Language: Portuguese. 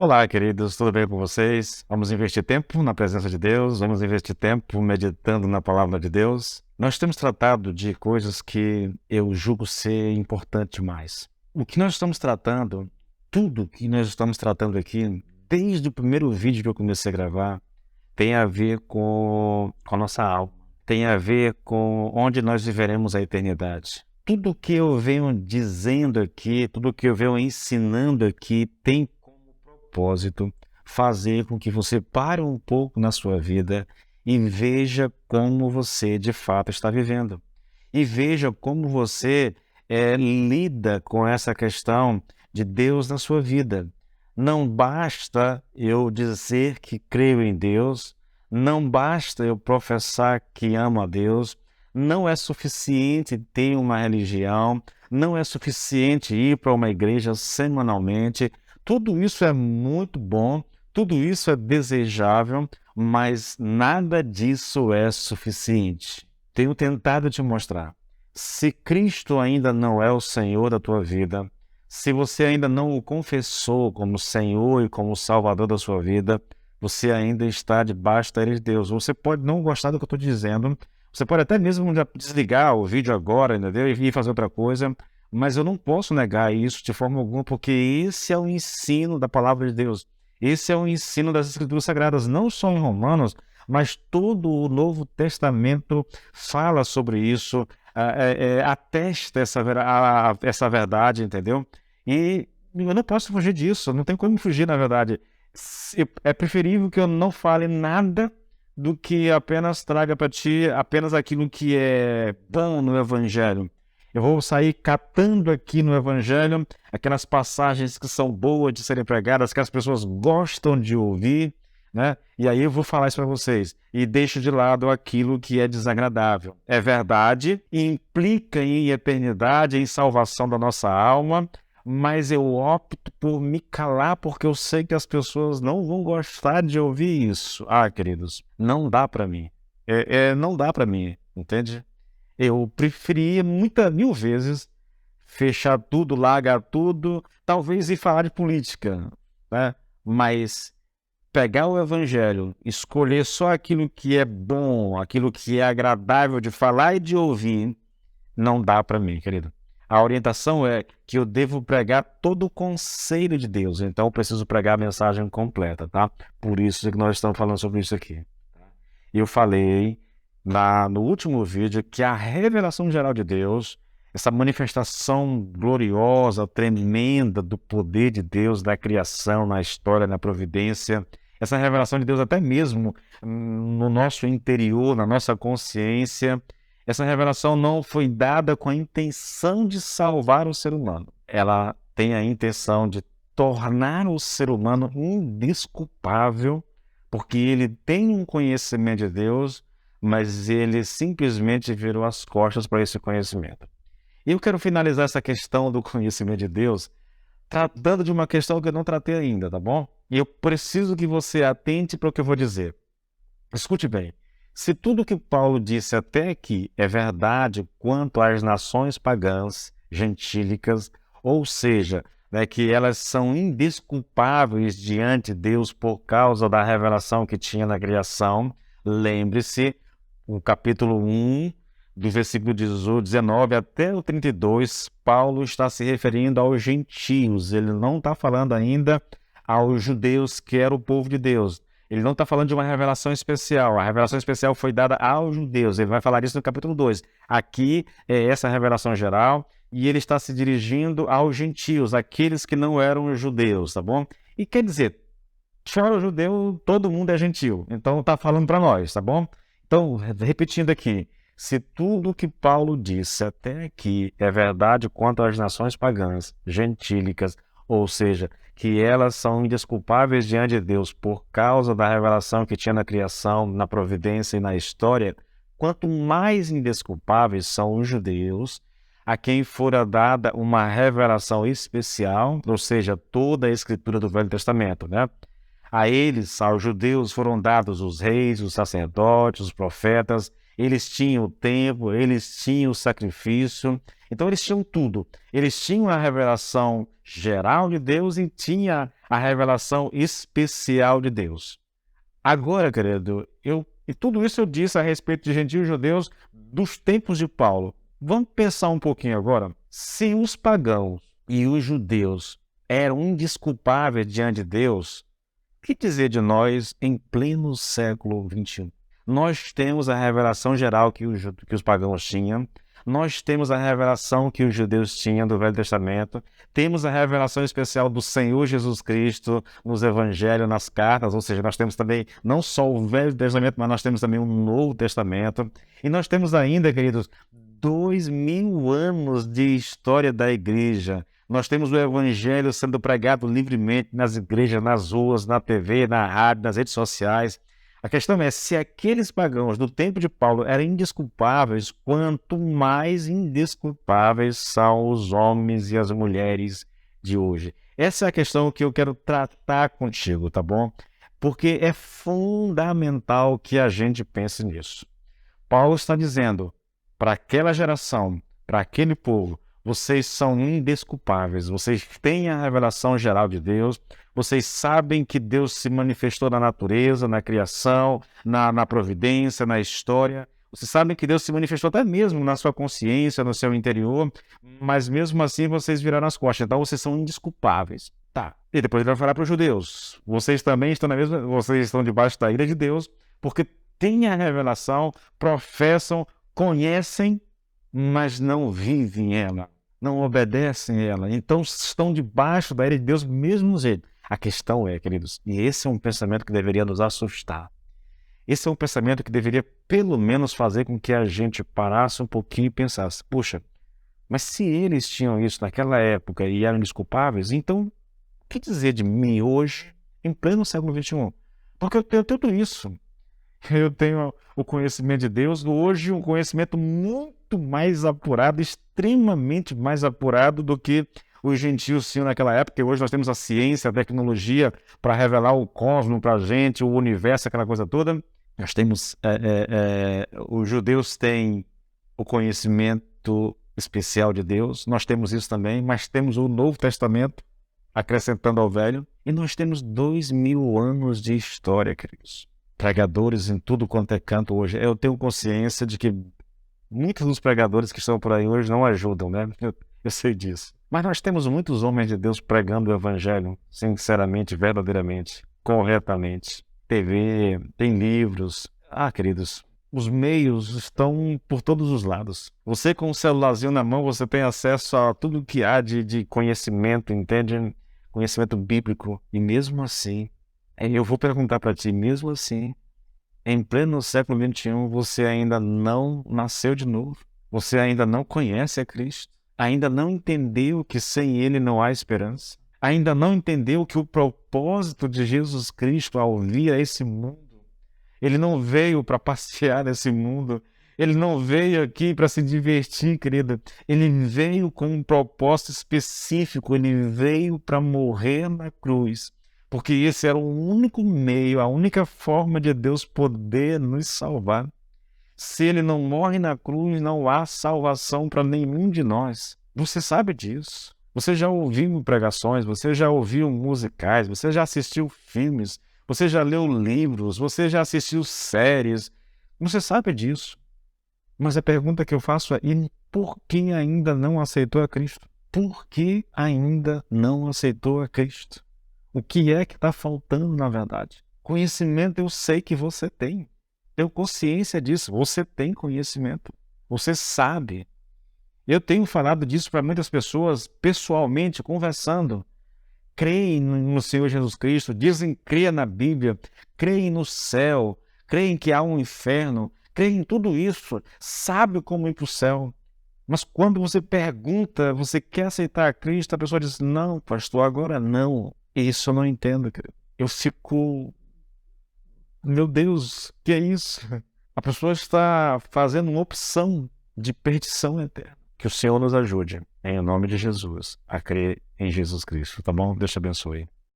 Olá, queridos, tudo bem com vocês? Vamos investir tempo na presença de Deus, vamos investir tempo meditando na palavra de Deus. Nós temos tratado de coisas que eu julgo ser importante demais. O que nós estamos tratando, tudo que nós estamos tratando aqui, desde o primeiro vídeo que eu comecei a gravar, tem a ver com a nossa alma, tem a ver com onde nós viveremos a eternidade. Tudo que eu venho dizendo aqui, tudo que eu venho ensinando aqui tem propósito fazer com que você pare um pouco na sua vida e veja como você de fato está vivendo. E veja como você lida com essa questão de Deus na sua vida. Não basta eu dizer que creio em Deus, não basta eu professar que amo a Deus, não é suficiente ter uma religião, não é suficiente ir para uma igreja semanalmente. Tudo isso é muito bom, tudo isso é desejável, mas nada disso é suficiente. Tenho tentado te mostrar. Se Cristo ainda não é o Senhor da tua vida, se você ainda não o confessou como Senhor e como Salvador da sua vida, você ainda está debaixo da ira de Deus. Você pode não gostar do que eu estou dizendo, você pode até mesmo já desligar o vídeo agora, entendeu? E ir fazer outra coisa, mas eu não posso negar isso de forma alguma, porque esse é o ensino da palavra de Deus. Esse é o ensino das Escrituras Sagradas, não só em Romanos, mas todo o Novo Testamento fala sobre isso, atesta essa verdade, entendeu? E eu não posso fugir disso, não tem como fugir, na verdade. É preferível que eu não fale nada do que apenas traga para ti apenas aquilo que é bom no Evangelho. Eu vou sair catando aqui no Evangelho aquelas passagens que são boas de serem pregadas, que as pessoas gostam de ouvir, né? E aí eu vou falar isso para vocês. E deixo de lado aquilo que é desagradável. É verdade, implica em eternidade, em salvação da nossa alma, mas eu opto por me calar porque eu sei que as pessoas não vão gostar de ouvir isso. Ah, queridos, não dá para mim. Não dá para mim, entende? Eu preferia mil vezes fechar tudo, largar tudo, talvez ir falar de política, né? Mas pegar o evangelho, escolher só aquilo que é bom, aquilo que é agradável de falar e de ouvir, não dá para mim, querido. A orientação é que eu devo pregar todo o conselho de Deus, então eu preciso pregar a mensagem completa, tá? Por isso que nós estamos falando sobre isso aqui. Eu falei no último vídeo que a revelação geral de Deus, essa manifestação gloriosa, tremenda do poder de Deus, da criação, na história, na providência, essa revelação de Deus até mesmo no nosso interior, na nossa consciência, essa revelação não foi dada com a intenção de salvar o ser humano. Ela tem a intenção de tornar o ser humano indesculpável, porque ele tem um conhecimento de Deus, mas ele simplesmente virou as costas para esse conhecimento. E eu quero finalizar essa questão do conhecimento de Deus tratando de uma questão que eu não tratei ainda, tá bom? E eu preciso que você atente para o que eu vou dizer. Escute bem. Se tudo que Paulo disse até aqui é verdade quanto às nações pagãs, gentílicas, ou seja, que elas são indesculpáveis diante de Deus por causa da revelação que tinha na criação, lembre-se, o capítulo 1, do versículo 19 até o 32, Paulo está se referindo aos gentios, ele não está falando ainda aos judeus, que era o povo de Deus. Ele não está falando de uma revelação especial. A revelação especial foi dada aos judeus. Ele vai falar isso no capítulo 2. Aqui é essa revelação geral e ele está se dirigindo aos gentios, aqueles que não eram judeus, tá bom? E quer dizer, fora o judeu, todo mundo é gentil. Então está falando para nós, tá bom? Então, repetindo aqui, se tudo que Paulo disse até aqui é verdade quanto às nações pagãs, gentílicas, ou seja, que elas são indesculpáveis diante de Deus por causa da revelação que tinha na criação, na providência e na história, quanto mais indesculpáveis são os judeus, a quem fora dada uma revelação especial, ou seja, toda a escritura do Velho Testamento, né? A eles, aos judeus, foram dados os reis, os sacerdotes, os profetas, eles tinham o tempo, eles tinham o sacrifício, então eles tinham tudo. Eles tinham a revelação geral de Deus e tinha a revelação especial de Deus. Agora, querido, e tudo isso eu disse a respeito de gentios e judeus dos tempos de Paulo. Vamos pensar um pouquinho agora. Se os pagãos e os judeus eram indesculpáveis diante de Deus, o que dizer de nós em pleno século XXI? Nós temos a revelação geral que os pagãos tinham, nós temos a revelação que os judeus tinham do Velho Testamento, temos a revelação especial do Senhor Jesus Cristo nos Evangelhos, nas cartas, ou seja, nós temos também não só o Velho Testamento, mas nós temos também o Novo Testamento, e nós temos ainda, queridos, 2000 anos de história da igreja. Nós temos o Evangelho sendo pregado livremente nas igrejas, nas ruas, na TV, na rádio, nas redes sociais. A questão é, se aqueles pagãos do tempo de Paulo eram indesculpáveis, quanto mais indesculpáveis são os homens e as mulheres de hoje. Essa é a questão que eu quero tratar contigo, tá bom? Porque é fundamental que a gente pense nisso. Paulo está dizendo para aquela geração, para aquele povo, vocês são indesculpáveis, vocês têm a revelação geral de Deus, vocês sabem que Deus se manifestou na natureza, na criação, na providência, na história. Vocês sabem que Deus se manifestou até mesmo na sua consciência, no seu interior, mas mesmo assim vocês viraram as costas, então vocês são indesculpáveis. Tá. E depois ele vai falar para os judeus, vocês também estão vocês estão debaixo da ira de Deus, porque têm a revelação, professam, conhecem, mas não vivem ela, não obedecem ela, então estão debaixo da ira de Deus mesmo jeito. A questão é, queridos, e esse é um pensamento que deveria nos assustar, esse é um pensamento que deveria pelo menos fazer com que a gente parasse um pouquinho e pensasse, puxa, mas se eles tinham isso naquela época e eram desculpáveis, então o que dizer de mim hoje, em pleno século XXI? Porque eu tenho tudo isso. Eu tenho o conhecimento de Deus, hoje um conhecimento muito mais apurado, extremamente mais apurado do que os gentios tinham naquela época. Hoje nós temos a ciência, a tecnologia para revelar o cosmos para a gente, o universo, aquela coisa toda. Nós temos, os judeus têm o conhecimento especial de Deus, nós temos isso também, mas temos o Novo Testamento acrescentando ao Velho, e nós temos 2000 anos de história, queridos. Pregadores em tudo quanto é canto hoje. Eu tenho consciência de que muitos dos pregadores que estão por aí hoje não ajudam, né? Eu sei disso. Mas nós temos muitos homens de Deus pregando o Evangelho, sinceramente, verdadeiramente, corretamente. TV, tem livros. Queridos, os meios estão por todos os lados. Você com um celularzinho na mão, você tem acesso a tudo que há de conhecimento, entende? Conhecimento bíblico. E mesmo assim, eu vou perguntar para ti, mesmo assim, em pleno século XXI, você ainda não nasceu de novo, você ainda não conhece a Cristo, ainda não entendeu que sem Ele não há esperança, ainda não entendeu que o propósito de Jesus Cristo ao vir a esse mundo, Ele não veio para passear nesse mundo, Ele não veio aqui para se divertir, querida, Ele veio com um propósito específico, Ele veio para morrer na cruz, porque esse era o único meio, a única forma de Deus poder nos salvar. Se Ele não morre na cruz, não há salvação para nenhum de nós. Você sabe disso. Você já ouviu pregações, você já ouviu musicais, você já assistiu filmes, você já leu livros, você já assistiu séries. Você sabe disso. Mas a pergunta que eu faço é, e por que ainda não aceitou a Cristo? Por que ainda não aceitou a Cristo? O que é que está faltando, na verdade? Conhecimento eu sei que você tem. Tenho consciência disso. Você tem conhecimento. Você sabe. Eu tenho falado disso para muitas pessoas, pessoalmente, conversando. Creem no Senhor Jesus Cristo, dizem crer na Bíblia, creem no céu, creem que há um inferno, creem em tudo isso, sabe como ir para o céu. Mas quando você pergunta, você quer aceitar a Cristo, a pessoa diz, não, pastor, agora não. Isso eu não entendo, querido. Eu fico, meu Deus, que é isso? A pessoa está fazendo uma opção de perdição eterna. Que o Senhor nos ajude, em nome de Jesus, a crer em Jesus Cristo, tá bom? Deus te abençoe.